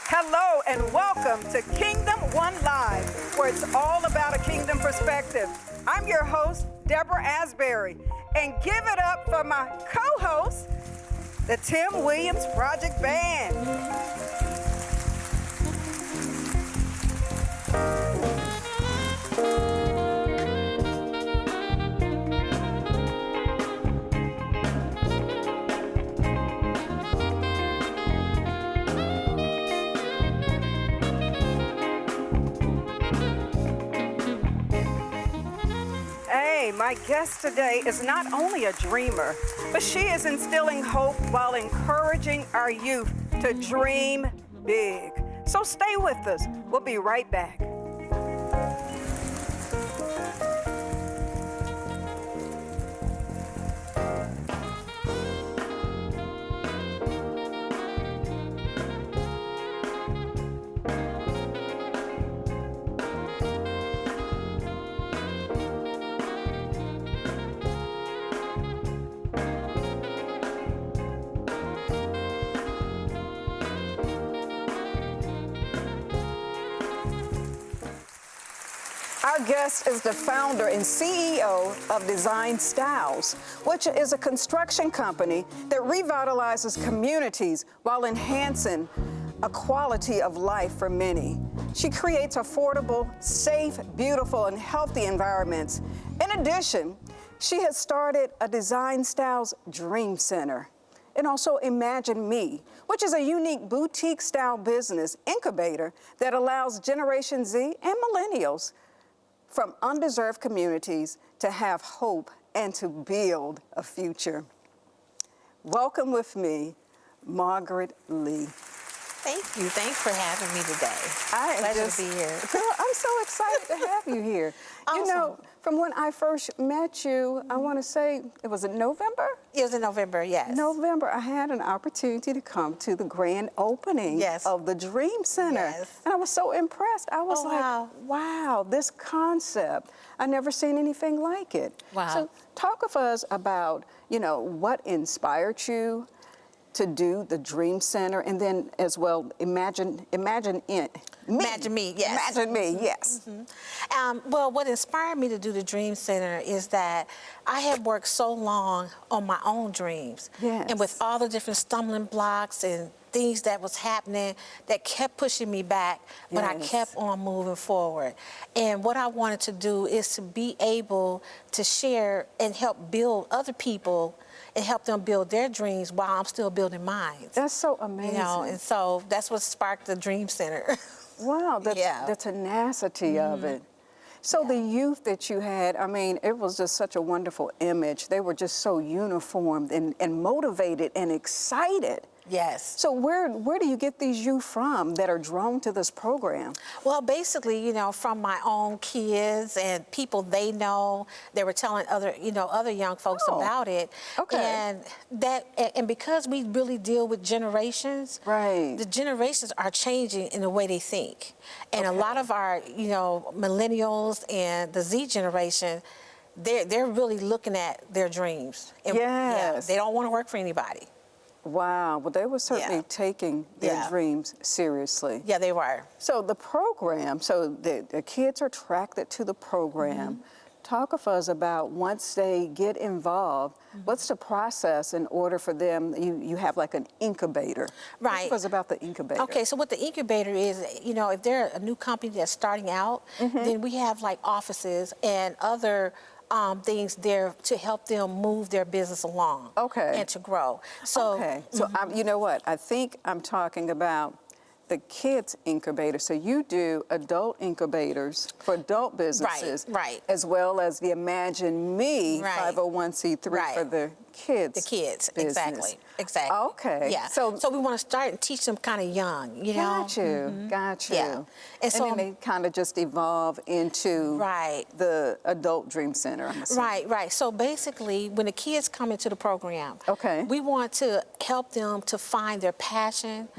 Hello and welcome to Kingdom One Live, where it's all about a kingdom perspective. I'm your host, Deborah Asbury, and give it up for my co-host, the Tim Williams Project Band. My guest today is not only a dreamer, but she is instilling hope while encouraging our youth to dream big. So stay with us. We'll be right back. Our guest is the founder and CEO of Design Styles, which is a construction company that revitalizes communities while enhancing a quality of life for many. She creates affordable, safe, beautiful, and healthy environments. In addition, she has started a Design Styles Dream Center, and also Imagine Me, which is a unique boutique-style business incubator that allows Generation Z and millennials from undeserved communities to have hope and to build a future. Welcome with me, Margaret Lee. Thank you. Thanks for having me today. Pleasure to be here. Girl, I'm so excited to have you here. Awesome. You know, from when I first met you, I want to say, it was in November? It was in November, yes. November, I had an opportunity to come to the grand opening of the Dream Center. Yes. And I was so impressed. I was wow, this concept, I never seen anything like it. Wow. So talk with us about, you know, what inspired you to do the Dream Center, and then as well, Imagine Me, yes. Imagine Me, yes. Well, what inspired me to do the Dream Center is that I had worked so long on my own dreams. Yes. And with all the different stumbling blocks and things that was happening that kept pushing me back, but I kept on moving forward. And what I wanted to do is to be able to share and help build other people and help them build their dreams while I'm still building mine. That's so amazing. You know, and so that's what sparked the Dream Center. Wow, the tenacity of it. So the youth that you had, I mean, it was just such a wonderful image. They were just so uniformed and motivated and excited. Yes. So where do you get these youth from that are drawn to this program? Well, basically, you know, from my own kids and people they know, they were telling other young folks about it. Okay. And because we really deal with generations, right, the generations are changing in the way they think. And a lot of our, millennials and the Z generation, they're really looking at their dreams. And, they don't want to work for anybody. Wow, well, they were certainly taking their dreams seriously. Yeah, they were. So the program, so the kids are attracted to the program. Talk with us about once they get involved, what's the process in order for them, you have like an incubator. Right. Talk to us about the incubator. Okay, so what the incubator is, if they're a new company that's starting out, then we have like offices and other things there to help them move their business along and to grow. So, you know what? I think I'm talking about the kids incubator. So you do adult incubators for adult businesses, as well as the Imagine Me 501c3 for the kids. The kids, business. exactly. Okay. Yeah. So we want to start and teach them kind of young, Got you. Yeah. And then they kind of just evolve into the adult Dream Center. I'm assuming. Right. So basically, when the kids come into the program, we want to help them to find their passion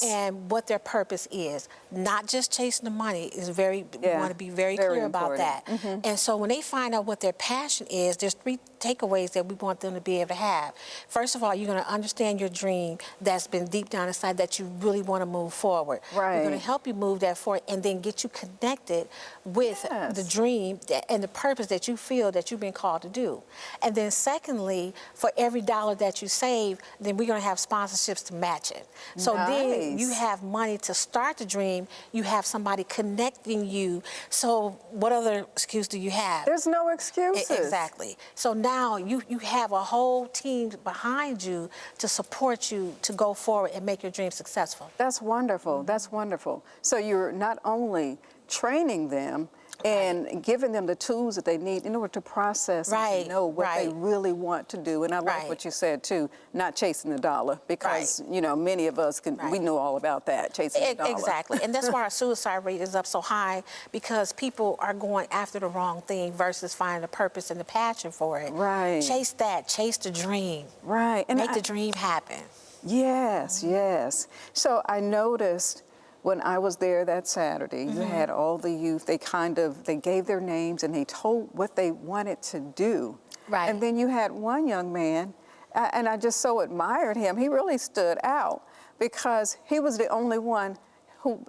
and what their purpose is. Not just chasing the money is we want to be very clear about that. And so when they find out what their passion is, there's 3 takeaways that we want them to be able to have. First of all, you're going to understand your dream that's been deep down inside that you really want to move forward. Right. We're going to help you move that forward and then get you connected with the dream and the purpose that you feel that you've been called to do. And then secondly, for every dollar that you save, then we're going to have sponsorships to match it. So then you have money to start the dream. You have somebody connecting you. So what other excuse do you have? There's no excuses. Exactly. So now you have a whole team behind you to support you to go forward and make your dream successful. That's wonderful. That's wonderful. So you're not only training them and giving them the tools that they need in order to process and know what they really want to do. And I like what you said too, not chasing the dollar, because you know, many of us can we know all about that, chasing the dollar. Exactly. And that's why our suicide rate is up so high, because people are going after the wrong thing versus finding the purpose and the passion for it. Right. Chase that, chase the dream. Right. And make the dream happen. Yes, yes. So I noticed when I was there that Saturday, you had all the youth, they gave their names and they told what they wanted to do. Right. And then you had one young man, and I just so admired him. He really stood out because he was the only one who,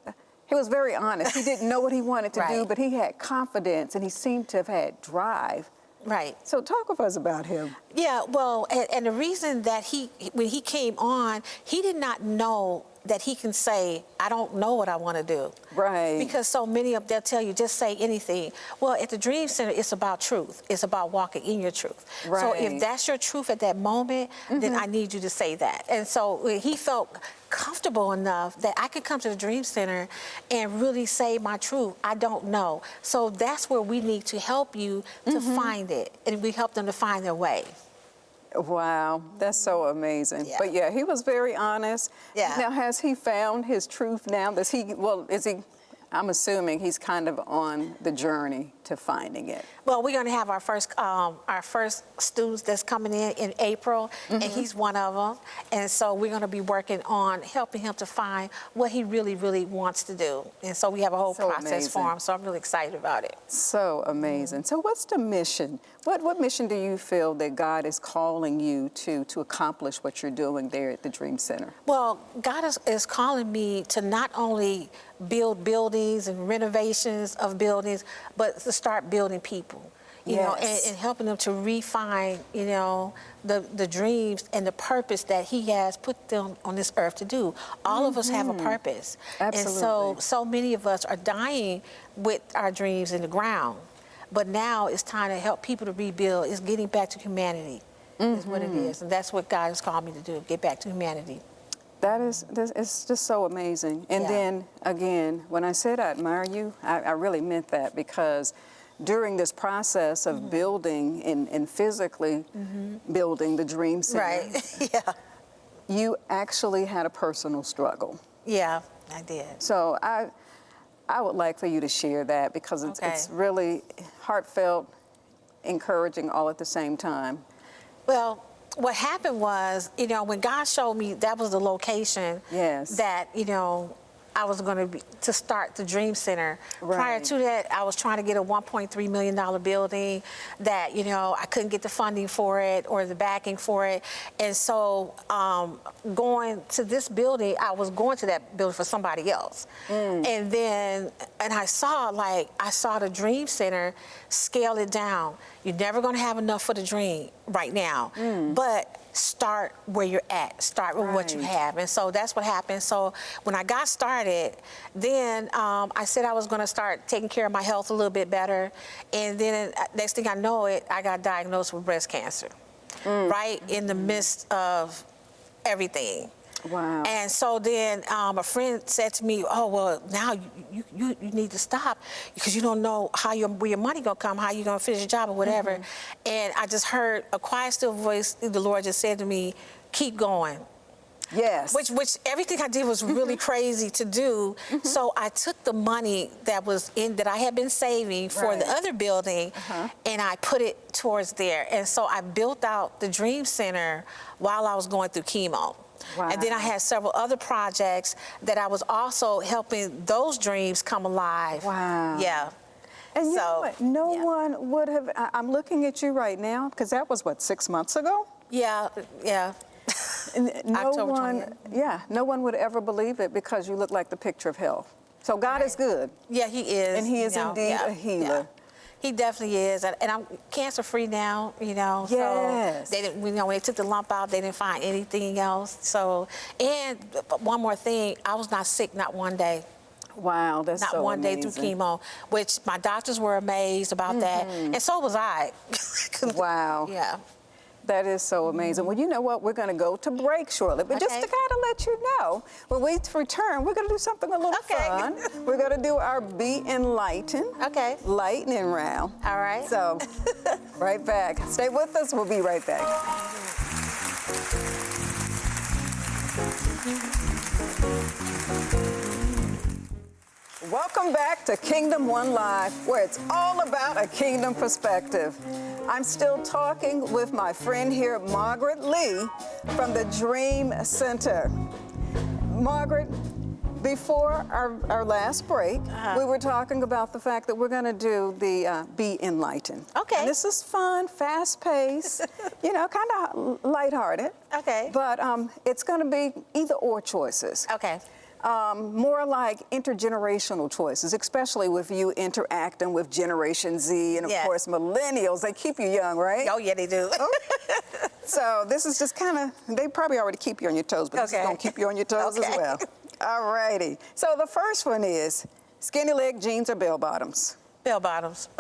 he was very honest. He didn't know what he wanted to do, but he had confidence and he seemed to have had drive. Right. So talk with us about him. Yeah, well, and the reason that when he came on, he did not know that he can say, I don't know what I want to do. Right. Because so many of them, they'll tell you, just say anything. Well, at the Dream Center, it's about truth. It's about walking in your truth. Right. So if that's your truth at that moment, then I need you to say that. And so he felt comfortable enough that I could come to the Dream Center and really say my truth. I don't know. So that's where we need to help you to find it. And we help them to find their way. Wow, that's so amazing. Yeah. But yeah, he was very honest. Yeah. Now, has he found his truth now? Is he, I'm assuming he's kind of on the journey to finding it. Well, we're going to have our first students that's coming in April, and he's one of them. And so we're going to be working on helping him to find what he really, really wants to do. And so we have a whole process for him. So I'm really excited about it. So amazing. So what's the mission? What mission do you feel that God is calling you to accomplish what you're doing there at the Dream Center? Well, God is calling me to not only build buildings and renovations of buildings, but to start building people, you know, and helping them to refine, you know, the dreams and the purpose that He has put them on this earth to do. All of us have a purpose. Absolutely. And so many of us are dying with our dreams in the ground. But now it's time to help people to rebuild. It's getting back to humanity is what it is. And that's what God has called me to do, get back to humanity. It's just so amazing. And then, again, when I said I admire you, I really meant that, because during this process of building and physically building the Dream Center, you actually had a personal struggle. Yeah, I did. So I would like for you to share that, because it's really heartfelt, encouraging all at the same time. Well, what happened was, you know, when God showed me that was the location that, you know, I was going to start the Dream Center. Prior to that, I was trying to get a $1.3 million building that, you know, I couldn't get the funding for it or the backing for it. And so going to this building, I was going to that building for somebody else. And then, I saw the Dream Center scale it down. You're never going to have enough for the dream right now, but start where you're at, start with what you have. And so that's what happened. So when I got started, then I said I was going to start taking care of my health a little bit better. And then next thing I know I got diagnosed with breast cancer, right in the midst of everything. Wow. And so then a friend said to me, oh, well, now you need to stop, because you don't know where your money going to come, how you're going to finish your job or whatever. And I just heard a quiet, still voice. The Lord just said to me, keep going. Yes. Which everything I did was really crazy to do. So I took the money that I had been saving for the other building, and I put it towards there. And so I built out the Dream Center while I was going through chemo. Wow. And then I had several other projects that I was also helping those dreams come alive. Wow. Yeah. And you know what? No one would have, I'm looking at you right now, because that was, what, 6 months ago? Yeah, yeah. No October one, 20th. yeah, no one would ever believe it because you look like the picture of health. So God is good. Yeah, he is. And he is indeed a healer. He definitely is, and I'm cancer-free now, Yes. So they didn't, when they took the lump out, they didn't find anything else. So, and one more thing, I was not sick not one day. Wow, that's Not so one amazing. day through chemo, which my doctors were amazed about that, and so was I. Wow. Yeah. That is so amazing. Well, you know what? We're going to go to break shortly. But just to Okay. kind of let you know, when we return, we're going to do something a little fun. We're going to do our Be Enlightened lightning round. All right. So, right back. Stay with us. We'll be right back. Welcome back to Kingdom One Live, where it's all about a kingdom perspective. I'm still talking with my friend here, Margaret Lee, from the Dream Center. Margaret, before our last break, we were talking about the fact that we're going to do the Be Enlightened. Okay. And this is fun, fast-paced, kind of lighthearted. Okay. But it's going to be either or choices. Okay. More like intergenerational choices, especially with you interacting with Generation Z and, of course, millennials. They keep you young, right? Oh, yeah, they do. So this is just kind of, they probably already keep you on your toes, but this is going to keep you on your toes as well. All righty. So the first one is skinny leg jeans or bell bottoms? Bell bottoms.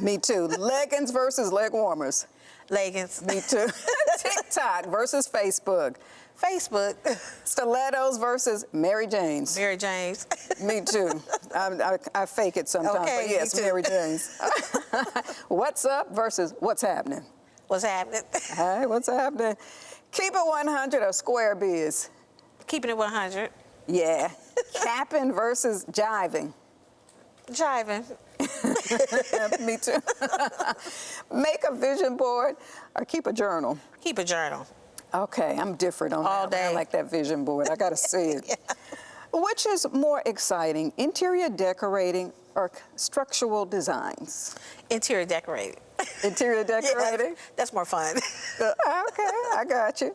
Me too. Leggings versus leg warmers? Leggings. Me too. TikTok versus Facebook? Facebook. Stilettos versus Mary Janes? Mary Janes. Me too. I fake it sometimes, Okay, but yes, me too. Mary Janes. What's up versus what's happening? What's happening? Hey, what's happening? Keep it 100 or square biz? Keeping it 100. Yeah. Capping versus jiving? Jiving. Me too. Make a vision board or keep a journal? Keep a journal. Okay, I'm different on All that. day. I like that vision board. I got to see it. Which is more exciting, interior decorating or structural designs? Interior decorating. Interior decorating? Yes, that's more fun. Okay, I got you.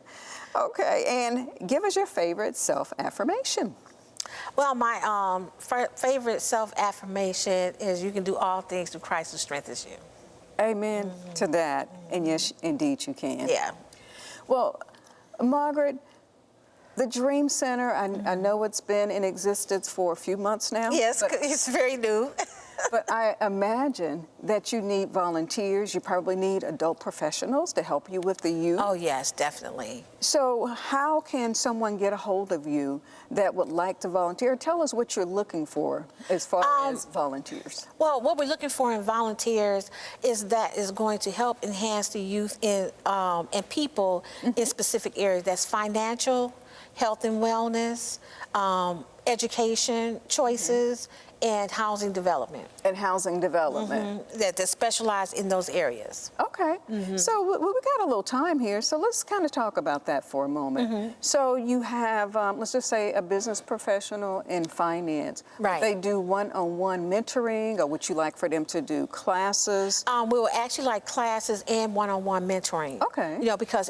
Okay, and give us your favorite self-affirmation. Well, my favorite self-affirmation is you can do all things through Christ who strengthens you. Amen to that. And yes, indeed you can. Yeah. Well, Margaret, the Dream Center, I know it's been in existence for a few months now. Yes, it's very new. But I imagine that you need volunteers. You probably need adult professionals to help you with the youth. Oh, yes, definitely. So how can someone get a hold of you that would like to volunteer? Tell us what you're looking for as far as volunteers. Well, what we're looking for in volunteers is that is going to help enhance the youth in, and people in specific areas. That's financial, health and wellness, education choices, and housing development. And housing development. That specialize in those areas. Okay. So we got a little time here, so let's kind of talk about that for a moment. So you have, let's just say, a business professional in finance. Right. They do one-on-one mentoring, or would you like for them to do classes? We will actually like classes and one-on-one mentoring. Okay. Because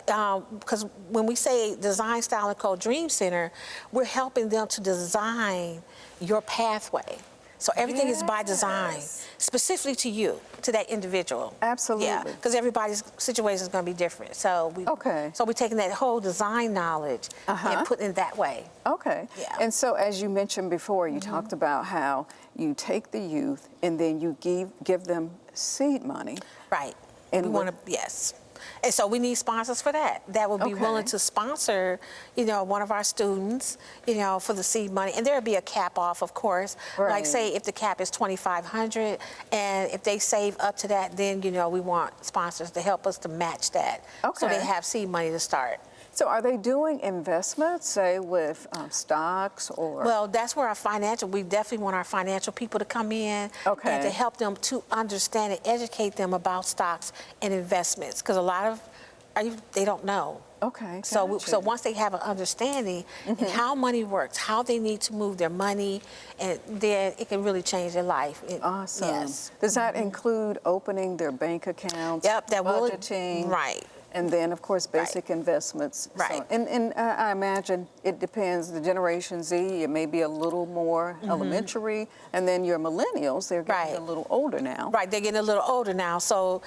when we say Design, Style, and Code Dream Center, we're helping them to design your pathway. So everything is by design, specifically to you, to that individual. Absolutely. Yeah, because everybody's situation is going to be different. So we're taking that whole design knowledge and putting it that way. Okay. Yeah. And so as you mentioned before, you talked about how you take the youth and then you give them seed money. Right. And we want to, yes. And so we need sponsors for that. That would be willing to sponsor, one of our students, for the seed money. And there would be a cap off, of course. Right. Like say if the cap is $2,500, and if they save up to that, then, we want sponsors to help us to match that. So they have seed money to start. So are they doing investments, say, with stocks or? Well, that's where we definitely want our financial people to come in and to help them to understand and educate them about stocks and investments, because a lot of they don't know. Okay. So once they have an understanding and how money works, how they need to move their money, and then it can really change their life. Awesome. Yes. Does that include opening their bank accounts? Yep, that will. Budgeting. Right. And then, of course, basic investments. Right. So, and I imagine it depends. The Generation Z, it may be a little more elementary, and then your millennials, they're getting a little older now. Right, they're getting a little older now. So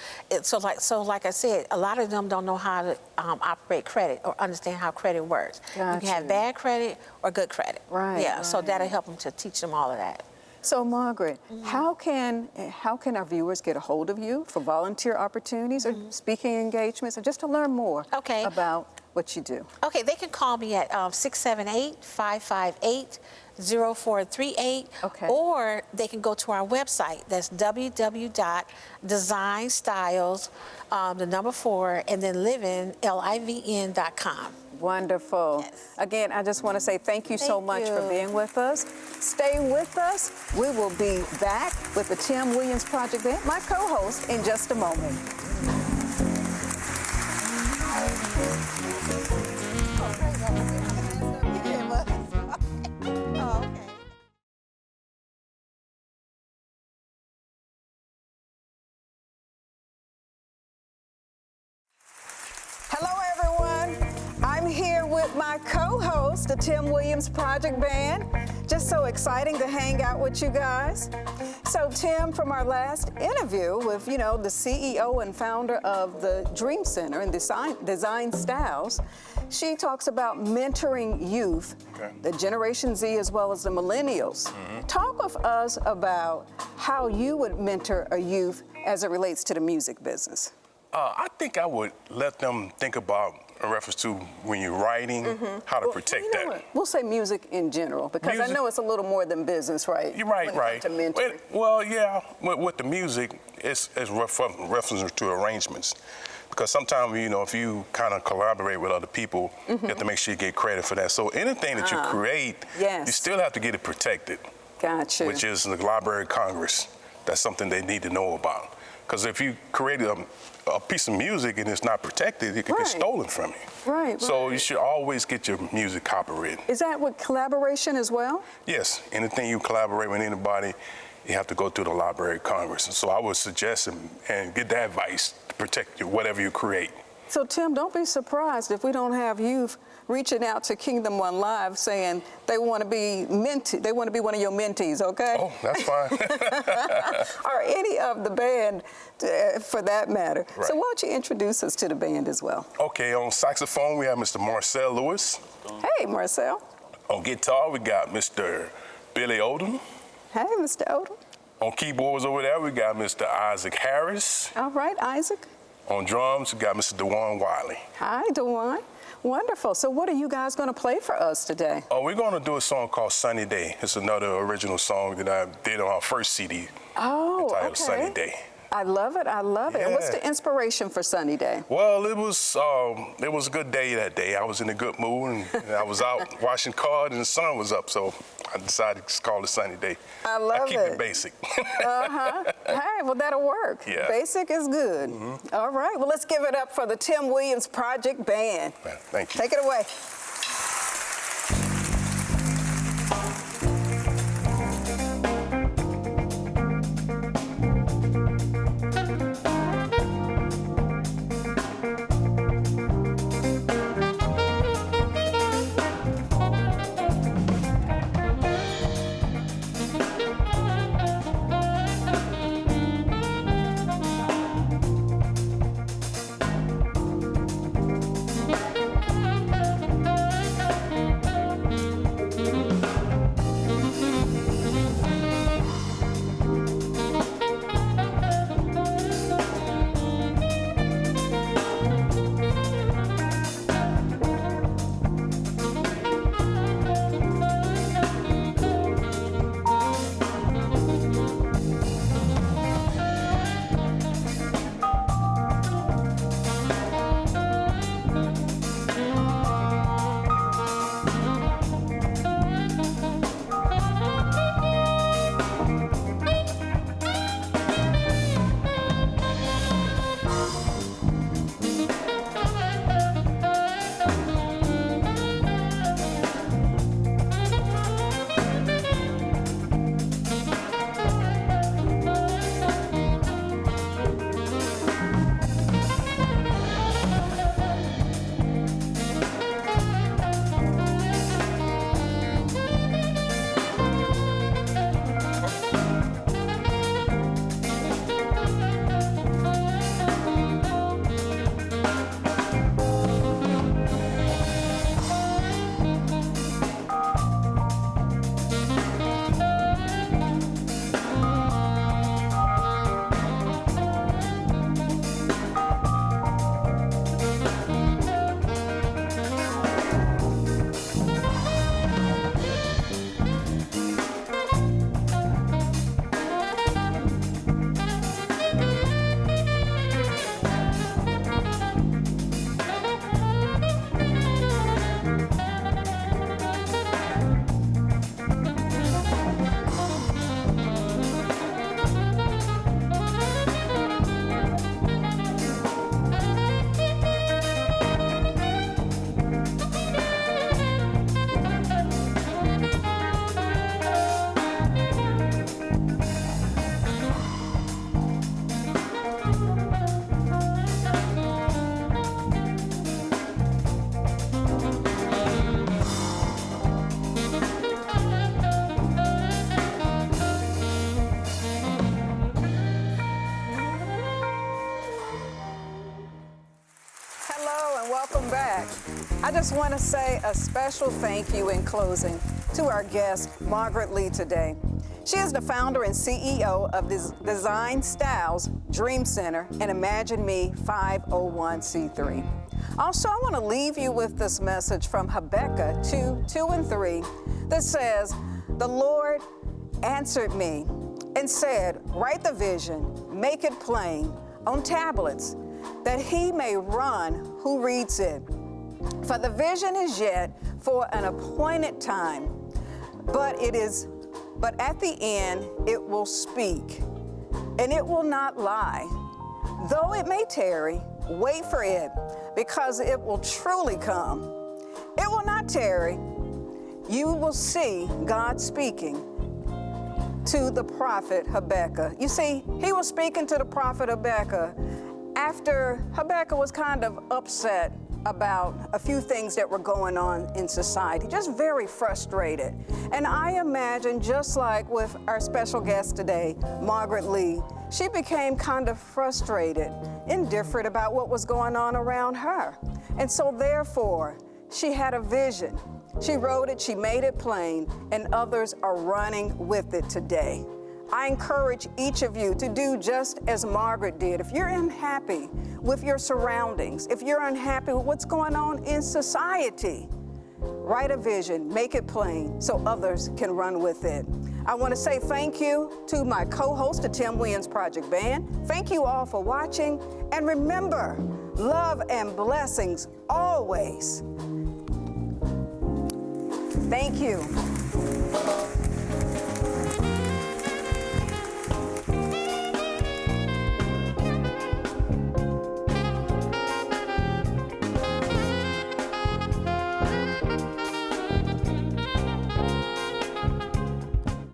like I said, a lot of them don't know how to operate credit or understand how credit works. Gotcha. You can have bad credit or good credit. Right. Yeah. So that'll help them to teach them all of that. So, Margaret, how can our viewers get a hold of you for volunteer opportunities or speaking engagements, or just to learn more about what you do? Okay, they can call me at 678-558-0438, or they can go to our website. That's www.designstyles, the number 4, and then livin.com. Wonderful. Yes. Again, I just want to say thank you so much for being with us. Stay with us. We will be back with the Tim Williams Project Band, my co-host, in just a moment. Hello, everyone. I'm here with my co-host, the Tim Williams Project Band. Just so exciting to hang out with you guys. So, Tim, from our last interview with, the CEO and founder of the Dream Center and Design Styles, she talks about mentoring youth, the Generation Z as well as the millennials. Talk with us about how you would mentor a youth as it relates to the music business. I think I would let them think about, in reference to when you're writing, how to protect that. What? We'll say music in general, because I know it's a little more than business, right? You're right, right. To mentoring. Well, yeah, with the music, it's reference to arrangements. Because sometimes, if you kind of collaborate with other people, you have to make sure you get credit for that. So anything that you create, you still have to get it protected. Gotcha. Which is the Library of Congress. That's something they need to know about. Because if you create a piece of music and it's not protected, it could get stolen from you. Right. So you should always get your music copyrighted. Is that with collaboration as well? Yes. Anything you collaborate with anybody, you have to go through the Library of Congress. And so I would suggest and get that advice to protect whatever you create. So, Tim, don't be surprised if we don't have youth reaching out to Kingdom One Live saying they want to be they want to be one of your mentees, okay? Oh, that's fine. Or any of the band, for that matter. Right. So why don't you introduce us to the band as well? Okay, on saxophone, we have Mr. Marcel Lewis. Hey, Marcel. On guitar, we got Mr. Billy Odom. Hey, Mr. Odom. On keyboards over there, we got Mr. Isaac Harris. All right, Isaac. On drums, we got Mr. DeJuan Wiley. Hi, DeJuan. Wonderful. So what are you guys going to play for us today? Oh, we're going to do a song called Sunny Day. It's another original song that I did on our first CD. Oh, entitled Sunny Day. I love it. I love it. And what's the inspiration for Sunny Day? Well, it was a good day that day. I was in a good mood, and I was out washing cars, and the sun was up, so I decided to call it Sunny Day. I love it. I keep it basic. Hey, well, that'll work. Yeah. Basic is good. All right. Well, let's give it up for the Tim Williams Project Band. Thank you. Take it away. welcome back. I just want to say a special thank you in closing to our guest, Margaret Lee, today. She is the founder and CEO of Design Styles Dream Center and Imagine Me 501c3. Also, I want to leave you with this message from Habakkuk 2:2-3 that says, "The Lord answered me and said, write the vision, make it plain on tablets, that he may run who reads it. For the vision is yet for an appointed time, but at the end it will speak, and it will not lie. Though it may tarry, wait for it, because it will truly come. It will not tarry. You will see God speaking to the prophet Habakkuk." You see, he was speaking to the prophet Habakkuk after Habakkuk was kind of upset about a few things that were going on in society, just very frustrated. And I imagine, just like with our special guest today, Margaret Lee, she became kind of frustrated, indifferent about what was going on around her. And so therefore, she had a vision. She wrote it, she made it plain, and others are running with it today. I encourage each of you to do just as Margaret did. If you're unhappy with your surroundings, if you're unhappy with what's going on in society, write a vision, make it plain so others can run with it. I want to say thank you to my co-host, the Tim Williams Project Band. Thank you all for watching. And remember, love and blessings always. Thank you.